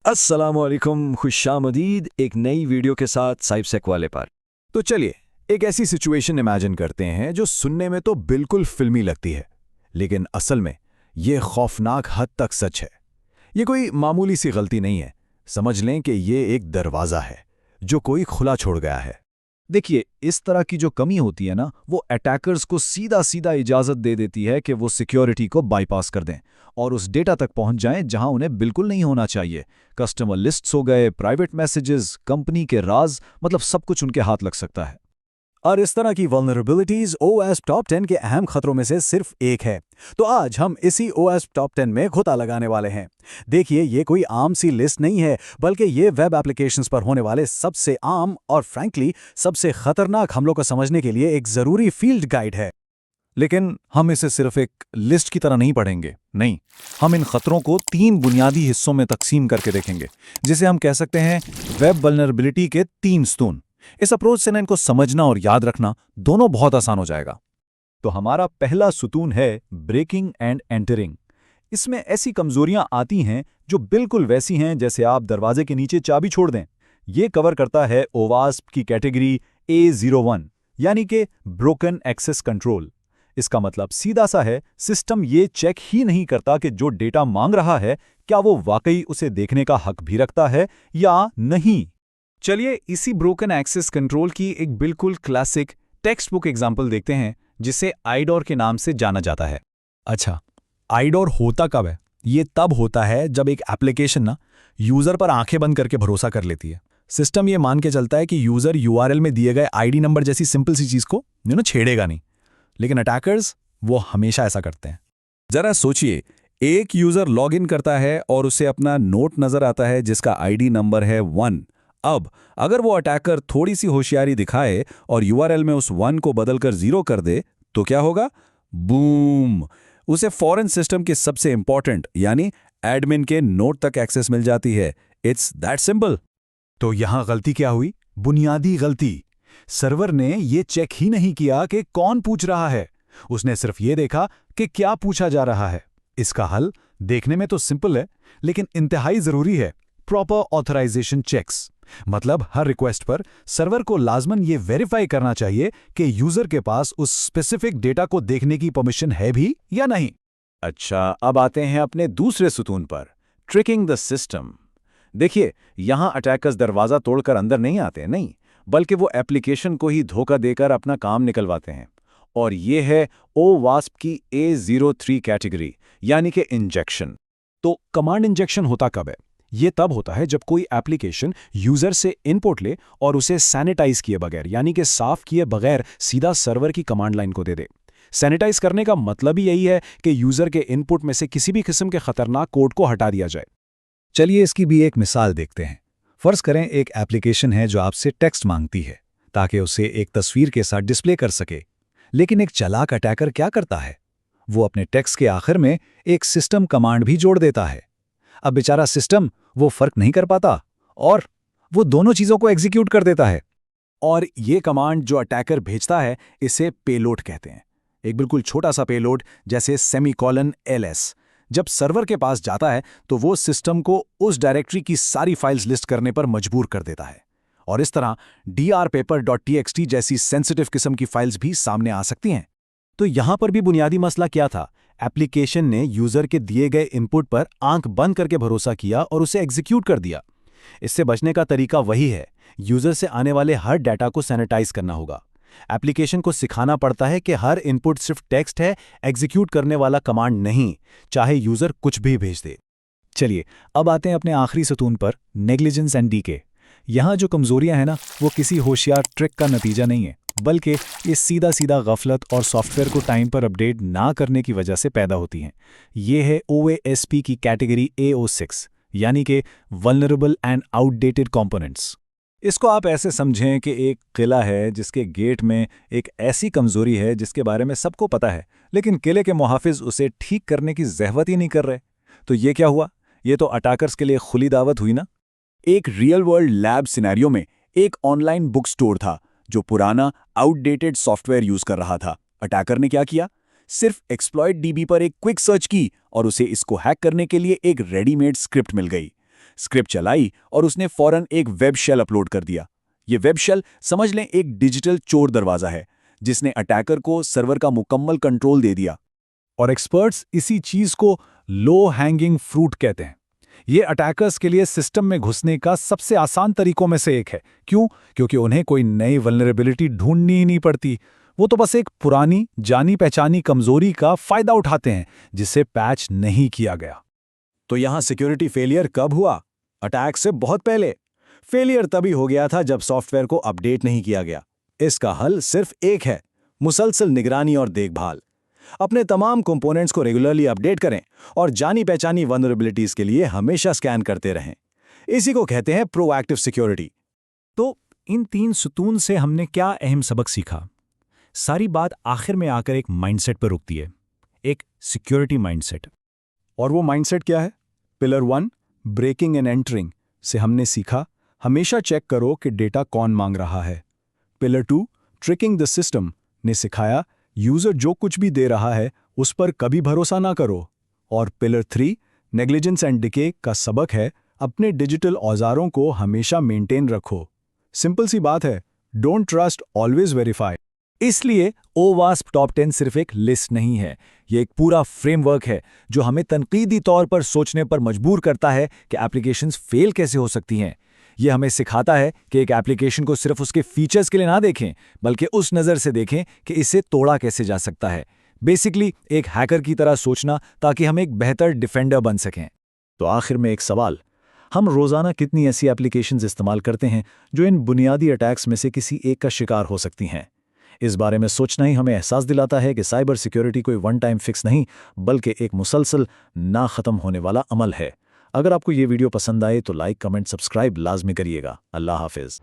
अस्सलामुअलैकुम, खुशामदीद एक नई वीडियो के साथ साइबसेक वाले पर। तो चलिए एक ऐसी सिचुएशन इमेजिन करते हैं जो सुनने में तो बिल्कुल फिल्मी लगती है, लेकिन असल में ये खौफनाक हद तक सच है। ये कोई मामूली सी गलती नहीं है। समझ लें कि ये एक दरवाज़ा है जो कोई खुला छोड़ गया है। देखिए, इस तरह की जो कमी होती है ना, वो अटैकर्स को सीधा सीधा इजाज़त दे देती है कि वो सिक्योरिटी को बाईपास कर दें और उस डेटा तक पहुंच जाएं जहां उन्हें बिल्कुल नहीं होना चाहिए। कस्टमर लिस्ट्स हो गए, प्राइवेट मैसेजेस, कंपनी के राज, मतलब सब कुछ उनके हाथ लग सकता है। और इस तरह की वल्नरेबिलिटीज ओएस टॉप 10 के अहम खतरों में से सिर्फ एक है। तो आज हम इसी ओएस टॉप 10 में खोता लगाने वाले हैं। देखिए, ये कोई आम सी लिस्ट नहीं है, बल्कि ये वेब एप्लीकेशंस पर होने वाले सबसे आम और फ्रैंकली सबसे खतरनाक हमलों को समझने के लिए एक जरूरी फील्ड गाइड है। लेकिन हम इसे सिर्फ एक लिस्ट की तरह नहीं पढ़ेंगे, नहीं, हम इन खतरों को 3 बुनियादी हिस्सों में तकसीम करके देखेंगे, जिसे हम कह सकते हैं वेब वल्नरेबिलिटी के 3 स्तून। इस अप्रोच से ना इनको समझना और याद रखना दोनों बहुत आसान हो जाएगा। तो हमारा पहला सुतून है ब्रेकिंग एंड एंटरिंग। इसमें ऐसी कमजोरियां आती हैं जो बिल्कुल वैसी हैं जैसे आप दरवाजे के नीचे चाबी छोड़ दें। ये कवर करता है ओवास्प की कैटेगरी A01, यानी कि ब्रोकन एक्सेस कंट्रोल। इसका मतलब सीधा सा है, सिस्टम ये चेक ही नहीं करता कि जो डेटा मांग रहा है क्या वो वाकई उसे देखने का हक भी रखता है या नहीं। चलिए इसी ब्रोकन एक्सेस कंट्रोल की एक बिल्कुल क्लासिक टेक्स्ट बुक एग्जाम्पल देखते हैं, जिसे आइडोर के नाम से जाना जाता है। अच्छा, आइडोर होता कब है? ये तब होता है जब एक एप्लीकेशन ना यूजर पर आंखें बंद करके भरोसा कर लेती है। सिस्टम ये मान के चलता है कि यूजर यूआरएल में दिए गए आईडी नंबर जैसी सिंपल सी चीज को छेड़ेगा नहीं, लेकिन अटैकर्स वो हमेशा ऐसा करते हैं। जरा सोचिए, एक यूजर लॉग इन करता है और उसे अपना नोट नजर आता है जिसका आईडी नंबर है 1। अब अगर वो अटैकर थोड़ी सी होशियारी दिखाए और यूआरएल में उस 1 को बदलकर 0 कर दे तो क्या होगा? बूम! उसे फॉरेन सिस्टम के सबसे इंपॉर्टेंट यानी एडमिन के नोट तक एक्सेस मिल जाती है। It's that simple. तो यहां गलती क्या हुई? बुनियादी गलती। सर्वर ने ये चेक ही नहीं किया कि कौन पूछ रहा है। उसने सिर्फ ये देखा कि क्या पूछा जा रहा है। इसका हल देखने में तो सिंपल है, लेकिन इंतहाई जरूरी है। Proper authorisation checks. मतलब हर रिक्वेस्ट पर सर्वर को लाजमन ये वेरीफाई करना चाहिए कि यूजर के पास उस स्पेसिफिक डेटा को देखने की परमिशन है भी या नहीं। अच्छा, अब आते हैं अपने दूसरे सुतून पर, ट्रिकिंग द सिस्टम। देखिए, यहां अटैकर्स दरवाजा तोड़कर अंदर नहीं आते, नहीं, बल्कि वो एप्लीकेशन को ही धोखा देकर अपना काम निकलवाते हैं। और ये है ओवास्प की A03 कैटेगरी, यानी कि इंजेक्शन। तो कमांड इंजेक्शन होता कब है? ये तब होता है जब कोई एप्लीकेशन यूजर से इनपुट ले और उसे सैनिटाइज किए बगैर, यानी कि साफ किए बगैर सीधा सर्वर की कमांड लाइन को दे दे। सैनिटाइज करने का मतलब ही यही है कि यूजर के इनपुट में से किसी भी किस्म के खतरनाक कोड को हटा दिया जाए। चलिए इसकी भी एक मिसाल देखते हैं। फर्ज करें एक एप्लीकेशन है जो आपसे टेक्स्ट मांगती है ताकि उसे एक तस्वीर के साथ डिस्प्ले कर सके। लेकिन एक चालाक अटैकर क्या करता है? वो अपने टेक्स्ट के आखिर में एक सिस्टम कमांड भी जोड़ देता है। अब बेचारा सिस्टम वो फर्क नहीं कर पाता और वो दोनों चीजों को एग्जीक्यूट कर देता है। और ये कमांड जो अटैकर भेजता है, इसे पेलोड कहते हैं। एक बिल्कुल छोटा सा पेलोड जैसे सेमीकोलन-ls। जब सर्वर के पास जाता है तो वो सिस्टम को उस डायरेक्टरी की सारी फाइल्स लिस्ट करने पर मजबूर कर देता है। और इस तरह drpaper.txt जैसी सेंसिटिव किस्म की फाइल्स भी सामने आ सकती हैं। तो यहां पर भी बुनियादी मसला क्या था? एप्लीकेशन ने यूजर के दिए गए इनपुट पर आंख बंद करके भरोसा किया और उसे एग्जीक्यूट कर दिया। इससे बचने का तरीका वही है, यूजर से आने वाले हर डाटा को सैनिटाइज करना होगा। एप्लीकेशन को सिखाना पड़ता है कि हर इनपुट सिर्फ टेक्स्ट है, एग्जीक्यूट करने वाला कमांड नहीं, चाहे यूजर कुछ भी भेज दे। चलिए अब आते हैं अपने आखिरी सतून पर, नेग्लिजेंस एंड डीके। यहां जो कमजोरियां हैं ना, वो किसी होशियार ट्रिक का नतीजा नहीं है, बल्कि ये सीधा सीधा गफलत और सॉफ्टवेयर को टाइम पर अपडेट ना करने की वजह से पैदा होती हैं। ये है OASP की कैटेगरी A06, यानी कि वल्नरेबल एंड आउटडेटेड कंपोनेंट्स। इसको आप ऐसे समझें कि एक किला है जिसके गेट में एक ऐसी कमजोरी है जिसके बारे में सबको पता है, लेकिन किले के मुहाफिज उसे ठीक करने की ज़हमत ही नहीं कर रहे। तो ये क्या हुआ? ये तो अटैकर्स के लिए खुली दावत हुई ना। एक रियल वर्ल्ड लैब सिनेरियो में एक ऑनलाइन बुक स्टोर था जो पुराना आउटडेटेड सॉफ्टवेयर यूज कर रहा था। अटैकर ने क्या किया? सिर्फ एक्सप्लॉइट DB पर एक क्विक सर्च की और उसे इसको हैक करने के लिए एक रेडीमेड स्क्रिप्ट मिल गई। स्क्रिप्ट चलाई और उसने फौरन एक वेब शेल अपलोड कर दिया। ये वेब शेल समझ लें एक डिजिटल चोर दरवाजा है, जिसने अटैकर को सर्वर का मुकम्मल कंट्रोल दे दिया। और एक्सपर्ट्स इसी चीज को लो हैंगिंग फ्रूट कहते हैं। ये अटैकर्स के लिए सिस्टम में घुसने का सबसे आसान तरीकों में से एक है। क्यों? क्योंकि उन्हें कोई नई वल्नरेबिलिटी ढूंढनी ही नहीं पड़ती। वो तो बस एक पुरानी जानी पहचानी कमजोरी का फायदा उठाते हैं जिसे पैच नहीं किया गया। तो यहां सिक्योरिटी फेलियर कब हुआ? अटैक से बहुत पहले। फेलियर तभी हो गया था जब सॉफ्टवेयर को अपडेट नहीं किया गया। इसका हल सिर्फ एक है, मुसलसल निगरानी और देखभाल। अपने तमाम कंपोनेंट्स को रेगुलरली अपडेट करें और जानी पहचानी वल्नरेबिलिटीज के लिए हमेशा स्कैन करते रहें। इसी को कहते हैं प्रोएक्टिव सिक्योरिटी। तो इन 3 सुतून से हमने क्या अहम सबक सीखा? सारी बात आखिर में आकर एक माइंडसेट पर रुकती है, एक सिक्योरिटी माइंडसेट। और वो माइंडसेट क्या है? पिलर 1 ब्रेकिंग एंड एंटरिंग से हमने सीखा हमेशा चेक करो कि डेटा कौन मांग रहा है। पिलर 2 ट्रिकिंग द सिस्टम ने सिखाया यूजर जो कुछ भी दे रहा है उस पर कभी भरोसा ना करो। और पिलर 3 नेग्लिजेंस एंड डिके का सबक है अपने डिजिटल औजारों को हमेशा मेंटेन रखो। सिंपल सी बात है, डोंट ट्रस्ट, ऑलवेज वेरीफाई। इसलिए OWASP टॉप 10 सिर्फ एक लिस्ट नहीं है, ये एक पूरा फ्रेमवर्क है जो हमें तनकीदी तौर पर सोचने पर मजबूर करता है कि एप्लीकेशंस फेल कैसे हो सकती हैं। ये हमें सिखाता है कि एक एप्लीकेशन को सिर्फ उसके फीचर्स के लिए ना देखें, बल्कि उस नज़र से देखें कि इसे तोड़ा कैसे जा सकता है। बेसिकली एक हैकर की तरह सोचना ताकि हम एक बेहतर डिफेंडर बन सकें। तो आखिर में एक सवाल, हम रोज़ाना कितनी ऐसी एप्लीकेशंस इस्तेमाल करते हैं जो इन बुनियादी अटैक्स में से किसी एक का शिकार हो सकती हैं? इस बारे में सोचना ही हमें एहसास दिलाता है कि साइबर सिक्योरिटी कोई वन टाइम फिक्स नहीं, बल्कि एक मुसलसल ना ख़त्म होने वाला अमल है। अगर आपको ये वीडियो पसंद आए तो लाइक, कमेंट, सब्सक्राइब लाजमी करिएगा। अल्लाह हाफिज़।